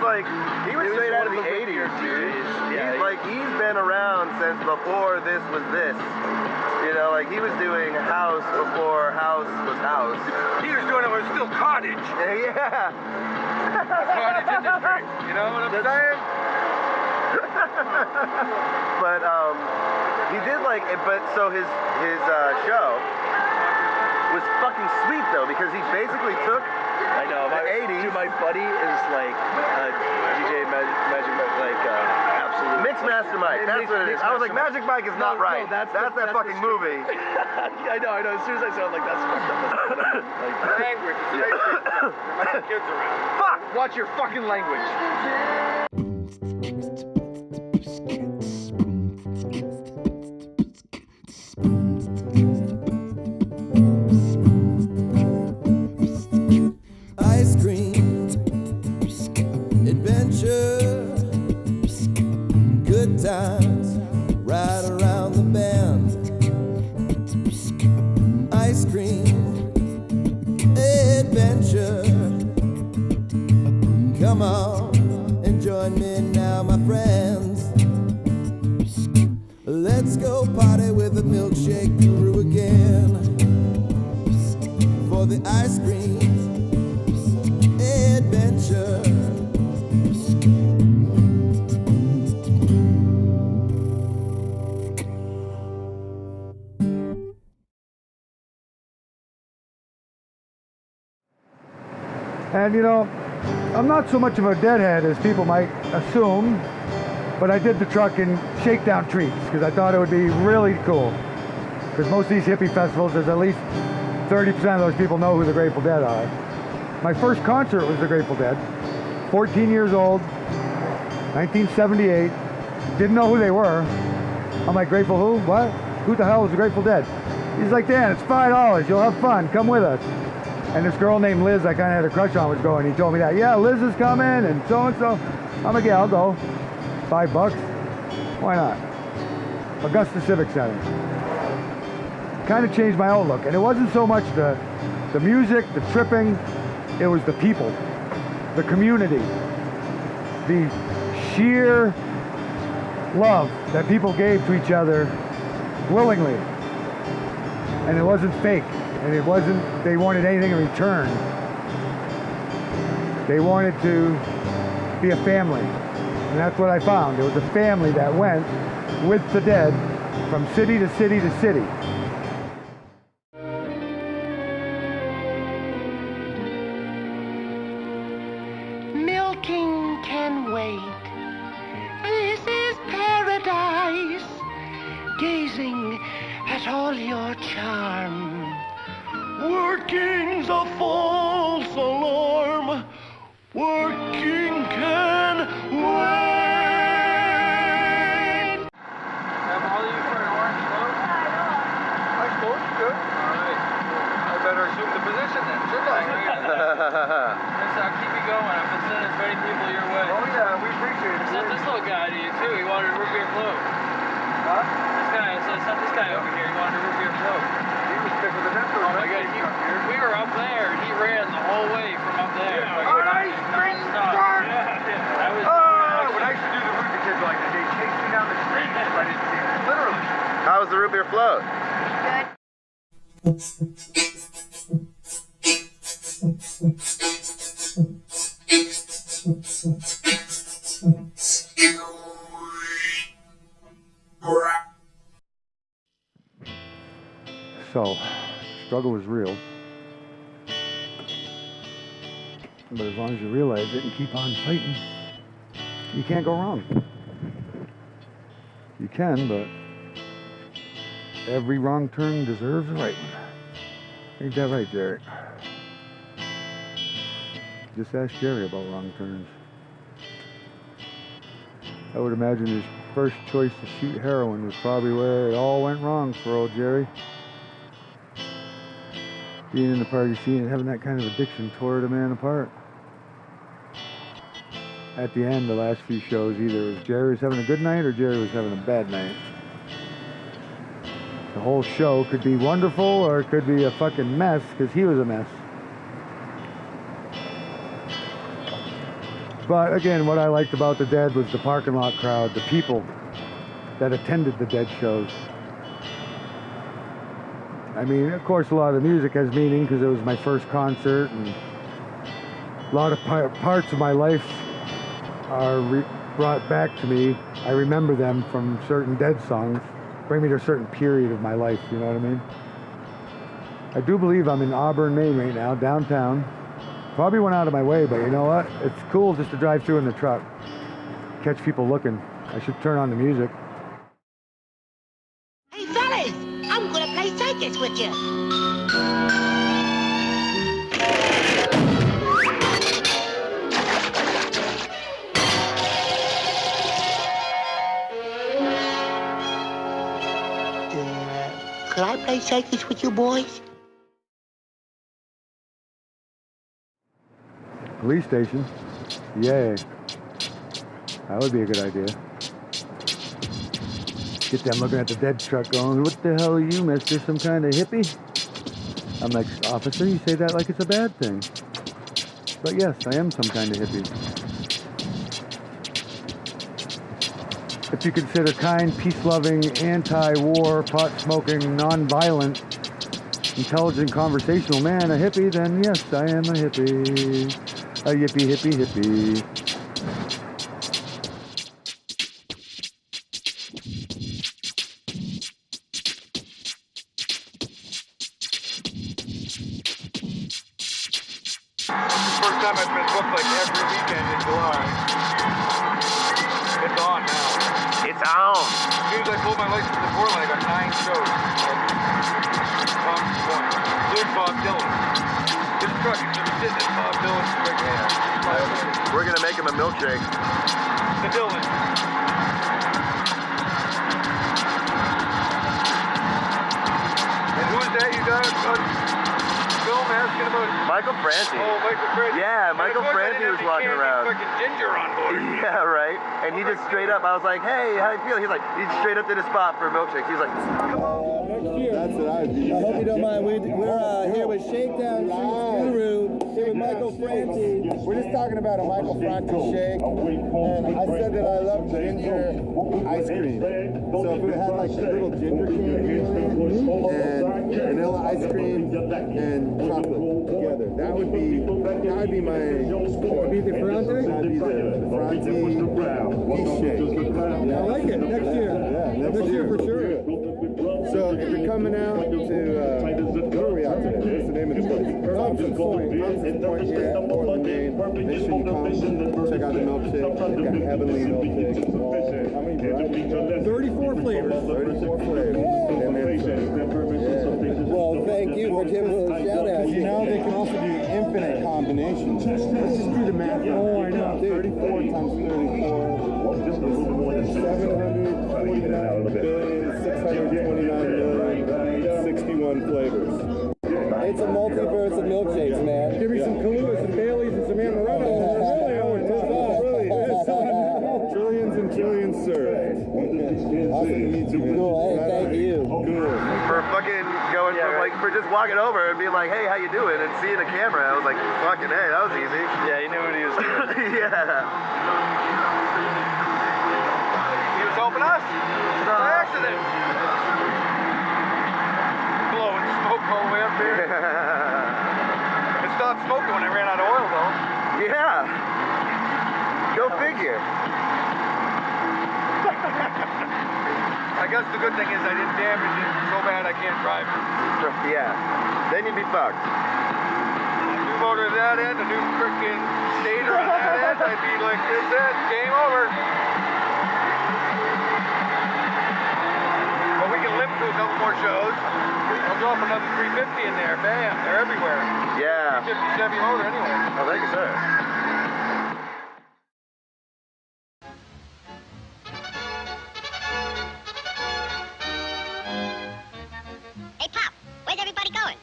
like, he was straight out of the 80s, dude. Yeah, he's been around since before this was this. You know, like he was doing house before house was house. He was doing it when it was still cottage. Yeah. Cottage industry. You know what I'm saying? But he did like it, but so his show was fucking sweet though, because he basically took I know the 80s. Dude, my buddy is like DJ Magic like absolute Mix Master Mike. That's what it is. I was like, Magic Mike is not right. No, that's that fucking movie. I know. As soon as I saw it, like that's fucked up. Language. There might be kids around. Fuck! Watch your fucking language. Ice cream, adventure, good times, right around the bend. Ice cream, adventure, come on and join me now, my friends. Let's go party with the milkshake guru again. For the ice cream adventure. And you know, I'm not so much of a deadhead as people might assume, but I did the truck in shakedown treats because I thought it would be really cool. Because most of these hippie festivals, there's at least 30% of those people know who the Grateful Dead are. My first concert was the Grateful Dead. 14 years old, 1978. Didn't know who they were. I'm like, Grateful who? What? Who the hell is the Grateful Dead? He's like, Dan, it's $5. You'll have fun. Come with us. And this girl named Liz I kind of had a crush on was going. He told me that. Yeah, Liz is coming and so-and-so. I'm like, yeah, I'll go. $5. Why not? Augusta Civic Center. Kind of changed my outlook. And it wasn't so much the music, the tripping. It was the people, the community, the sheer love that people gave to each other willingly. And it wasn't fake. And it wasn't, they wanted anything in return. They wanted to be a family. And that's what I found. It was a family that went with the Dead from city to city to city. Milking can wait. This is paradise. Gazing at all your charm. Working's a false alarm. Working can wait. Have all of you for an orange float? I suppose you could. All right. I better assume the position then, shouldn't I? Yes, I'll keep you going. I've been sending as many people your way. Oh yeah, we appreciate it. I sent this little guy to you too. He wanted a root beer float. Huh? This guy, so I sent this guy over here. He wanted a root beer float. He was sick with the next Oh my God, we were up there and he ran the whole way from up there. Yeah, when I street start. That was When I used to do the root beer kids like that, they chased me down the street if I didn't see it. Literally. How was the root beer float? So, struggle was real. But as long as you realize it and keep on fighting, you can't go wrong. You can, but every wrong turn deserves a right one. Ain't that right, Jerry? Just ask Jerry about wrong turns. I would imagine his first choice to shoot heroin was probably where it all went wrong for old Jerry. Being in the party scene and having that kind of addiction tore the man apart. At the end, the last few shows, either it was Jerry was having a good night or Jerry was having a bad night. The whole show could be wonderful or it could be a fucking mess because he was a mess. But again, what I liked about the Dead was the parking lot crowd, the people that attended the Dead shows. I mean, of course, a lot of the music has meaning because it was my first concert, and a lot of parts of my life are brought back to me. I remember them from certain Dead songs, bring me to a certain period of my life, you know what I mean? I do believe I'm in Auburn, Maine right now, downtown. Probably went out of my way, but you know what? It's cool just to drive through in the truck, catch people looking. I should turn on the music. Hey, fellas, I'm gonna play circus with you. Could I play circus with you boys? Police station? Yay. That would be a good idea. Get them looking at the Dead truck going, what the hell are you, mister? Some kind of hippie? I'm like, officer, you say that like it's a bad thing. But yes, I am some kind of hippie. If you consider kind, peace-loving, anti-war, pot-smoking, non-violent, intelligent, conversational man a hippie, then yes, I am a hippie. A yippee, hippie, hippie. First time I've been booked like every weekend in July. It's on now. It's on. As soon as I pulled my license in Portland, I got 9 shows. Including Bob Dylan. This truck is just sitting at Bob Dylan's truck. We're gonna make him a milkshake. The Dylan. And who is that you got on film asking about? Michael Franti. Oh, Michael Franti. Yeah, Michael Franti was walking around. Fucking ginger on board. Yeah, right. And he just straight up, I was like, hey, how you feel? He's like, he straight up did a spot for milkshakes. He's like, come on. That's what I do. I hope you don't mind. We're here with Shakedown Guru, here with Michael Franti. We're just talking about a Michael Franti shake, and I said that I love ginger ice cream. So if it had like a little ginger candy and vanilla ice cream and chocolate together, that would be my. That would be the Franti. That'd be the Franti peach shake. Yeah. I like it. Next year. Yeah, next year for sure. So if you're coming out to, where are we out today? What's the name of the place? Thompson's Point. Thompson's Point here at Portland, Maine. Make sure you come, check out the milkshake. They've got heavenly milkshakes. How many varieties? 34 flavors. 34 flavors. And then, Well, thank you for giving us a shout out. you know, they can also do infinite combinations. Let's just do the math. Oh, I know. 34 times 34 is 729,629,061 flavors. It's a multiverse of milkshakes, man. Give me some Kahlua, some Baileys, and some amaretto. Trillions and trillions served. Awesome to meet you, man. Cool, hey, thank you. Cool. For fucking going from like, for just walking over and being like, hey, how you doing? And seeing the camera, I was like, fucking hey, that was easy. Yeah, you knew what he was doing. Yeah. He was helping us. By accident. Blowing smoke all the way up there. It stopped smoking when I ran out of oil, though. Yeah. Go figure. I guess the good thing is I didn't damage it so bad I can't drive it. Yeah. Then you'd be fucked. New motor at that end, a new frickin' stator on that end, I'd be like, this is it, game over. But we can limp to a couple more shows. I'll drop another 350 in there. Bam, they're everywhere. Yeah. 350 Chevy motor anyway. Oh, thank you, sir. Hey, Pop, where's everybody going?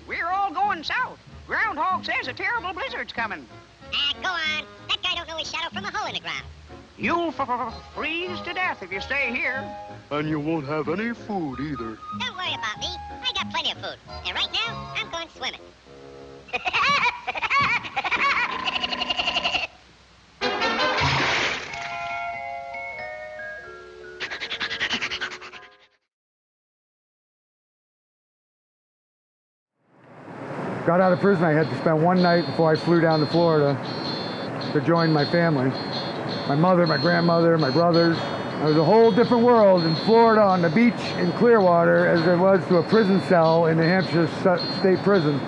We're all going south. Groundhog says a terrible blizzard's coming. Go on. That guy don't know his shadow from a hole in the ground. You'll freeze to death if you stay here. And you won't have any food either. Don't worry about me. I got plenty of food. And right now, I'm going swimming. got out of prison, I had to spend one night before I flew down to Florida to join my family. My mother, my grandmother, my brothers. It was a whole different world in Florida on the beach in Clearwater as it was to a prison cell in New Hampshire State Prison.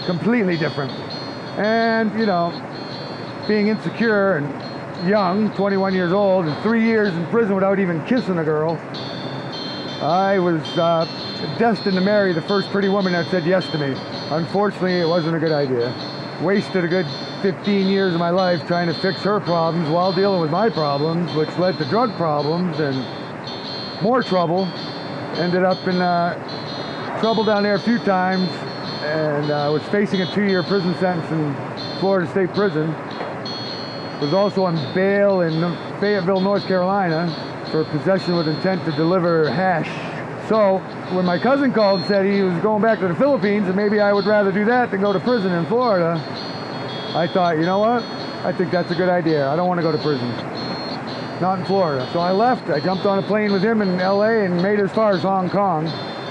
Completely different. And, you know, being insecure and young, 21 years old, and 3 years in prison without even kissing a girl, I was destined to marry the first pretty woman that said yes to me. Unfortunately, it wasn't a good idea. Wasted a good 15 years of my life trying to fix her problems while dealing with my problems, which led to drug problems and more trouble. Ended up in trouble down there a few times, and was facing a 2-year prison sentence in Florida State Prison. Was also on bail in Fayetteville, North Carolina for possession with intent to deliver hash. So when my cousin called and said he was going back to the Philippines and maybe I would rather do that than go to prison in Florida, I thought, you know what? I think that's a good idea. I don't want to go to prison. Not in Florida. So I left. I jumped on a plane with him in LA and made it as far as Hong Kong.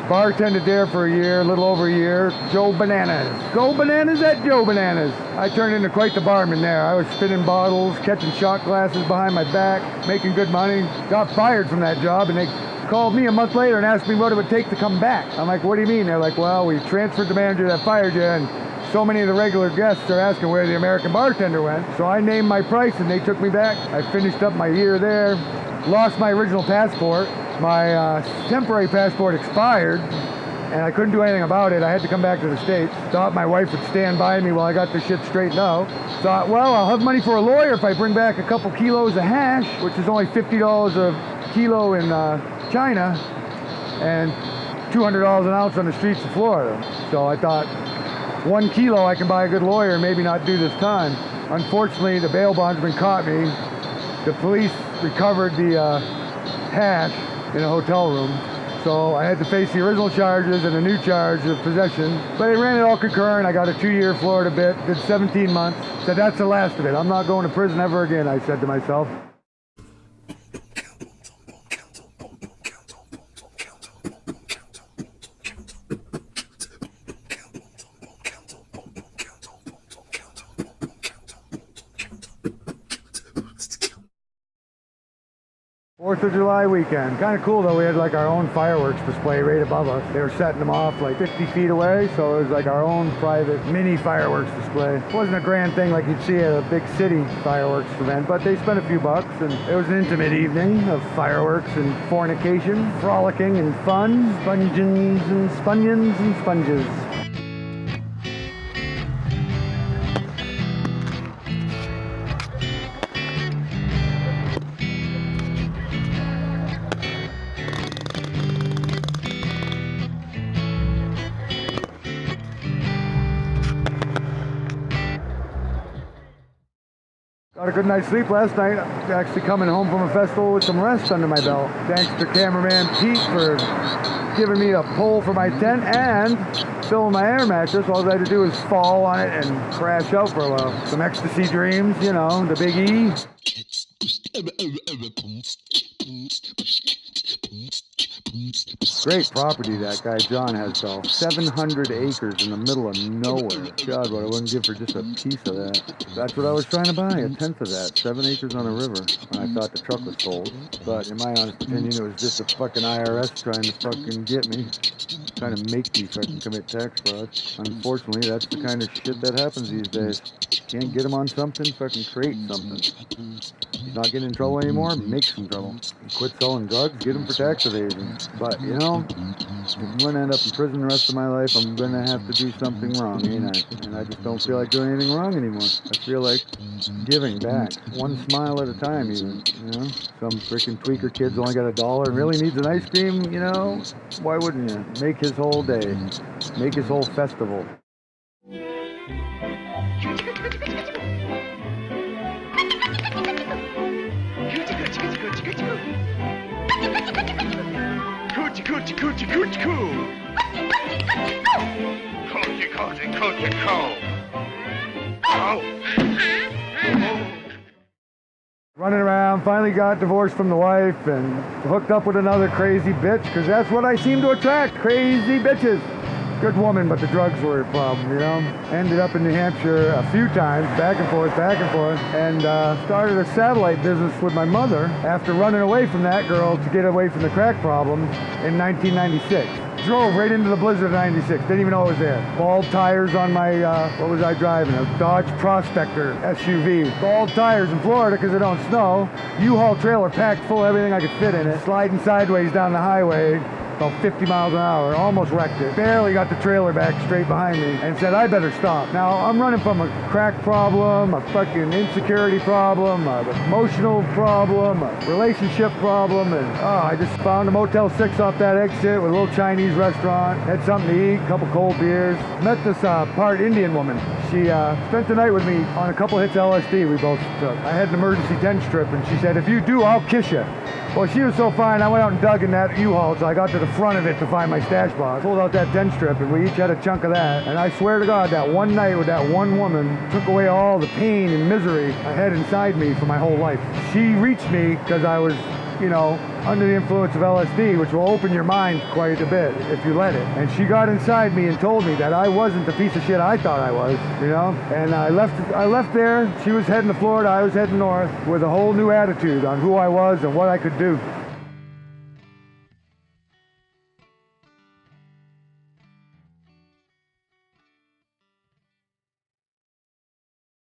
Bartended there for a year, a little over a year. Joe Bananas. Go Bananas at Joe Bananas. I turned into quite the barman there. I was spinning bottles, catching shot glasses behind my back, making good money. Got fired from that job, and they called me a month later and asked me what it would take to come back. I'm like, what do you mean? They're like, well, we transferred the manager that fired you, and so many of the regular guests are asking where the American bartender went. So I named my price and they took me back. I finished up my year there, lost my original passport. My temporary passport expired and I couldn't do anything about it. I had to come back to the States. Thought my wife would stand by me while I got this shit straightened out. Thought, well, I'll have money for a lawyer if I bring back a couple kilos of hash, which is only $50 a kilo in China and $200 an ounce on the streets of Florida. So I thought, 1 kilo I can buy a good lawyer and maybe not do this time. Unfortunately, the bail bondsman caught me. The police recovered the hash in a hotel room. So I had to face the original charges and a new charge of possession. But they ran it all concurrent. I got a 2-year Florida bit, did 17 months. Said, that's the last of it. I'm not going to prison ever again, I said to myself. Fourth of July weekend. Kind of cool though, we had like our own fireworks display right above us. They were setting them off like 50 feet away, so it was like our own private mini fireworks display. It wasn't a grand thing like you'd see at a big city fireworks event, but they spent a few bucks and it was an intimate evening of fireworks and fornication, frolicking and fun, spongins and spunions and sponges. Got a good night's sleep last night. Actually coming home from a festival with some rest under my belt. Thanks to cameraman Pete for giving me a pole for my tent and filling my air mattress. All I had to do was fall on it and crash out for a while. Some ecstasy dreams, you know, the big E. Great property that guy John has though. 700 acres in the middle of nowhere. God, what I wouldn't give for just a piece of that. That's what I was trying to buy, a tenth of that. 7 acres on a river. And I thought the truck was sold. But in my honest opinion, it was just a fucking IRS trying to fucking get me. Trying to make me fucking commit tax fraud. Unfortunately, that's the kind of shit that happens these days. Can't get him on something, fucking create something. He's not getting in trouble anymore, make some trouble. Quit selling drugs, get him for tax evasion. But, you know, if I'm going to end up in prison the rest of my life, I'm going to have to do something wrong, ain't I? And I just don't feel like doing anything wrong anymore. I feel like giving back. One smile at a time, even, you know? Some freaking tweaker kid's only got $1 and really needs an ice cream, you know? Why wouldn't you? Make his whole day. Make his whole festival. Coochie, coochie, coochie, coo. Coochie, coochie, coochie, coo. Running around, finally got divorced from the wife and hooked up with another crazy bitch, because that's what I seem to attract, crazy bitches. Good woman, but the drugs were a problem, you know. Ended up in New Hampshire a few times, back and forth, and started a satellite business with my mother after running away from that girl to get away from the crack problem in 1996. Drove right into the blizzard of 96, didn't even know it was there. Bald tires on my, what was I driving? A Dodge Prospector SUV. Bald tires in Florida because it don't snow. U-Haul trailer packed full of everything I could fit in it. Sliding sideways down the highway, about 50 miles an hour, almost wrecked it. Barely got the trailer back straight behind me and said, I better stop. Now, I'm running from a crack problem, a fucking insecurity problem, an emotional problem, a relationship problem, and I just found a Motel 6 off that exit with a little Chinese restaurant, had something to eat, a couple cold beers. Met this part Indian woman. She spent the night with me on a couple hits of LSD we both took. I had an emergency 10 strip, and she said, if you do, I'll kiss you. Well, she was so fine, I went out and dug in that U-Haul, so I got to the front of it to find my stash box. Pulled out that 10 strip, and we each had a chunk of that. And I swear to God, that one night with that one woman took away all the pain and misery I had inside me for my whole life. She reached me because I was, you know, under the influence of LSD, which will open your mind quite a bit if you let it. And she got inside me and told me that I wasn't the piece of shit I thought I was, you know? And I left there. She was heading to Florida, I was heading north with a whole new attitude on who I was and what I could do.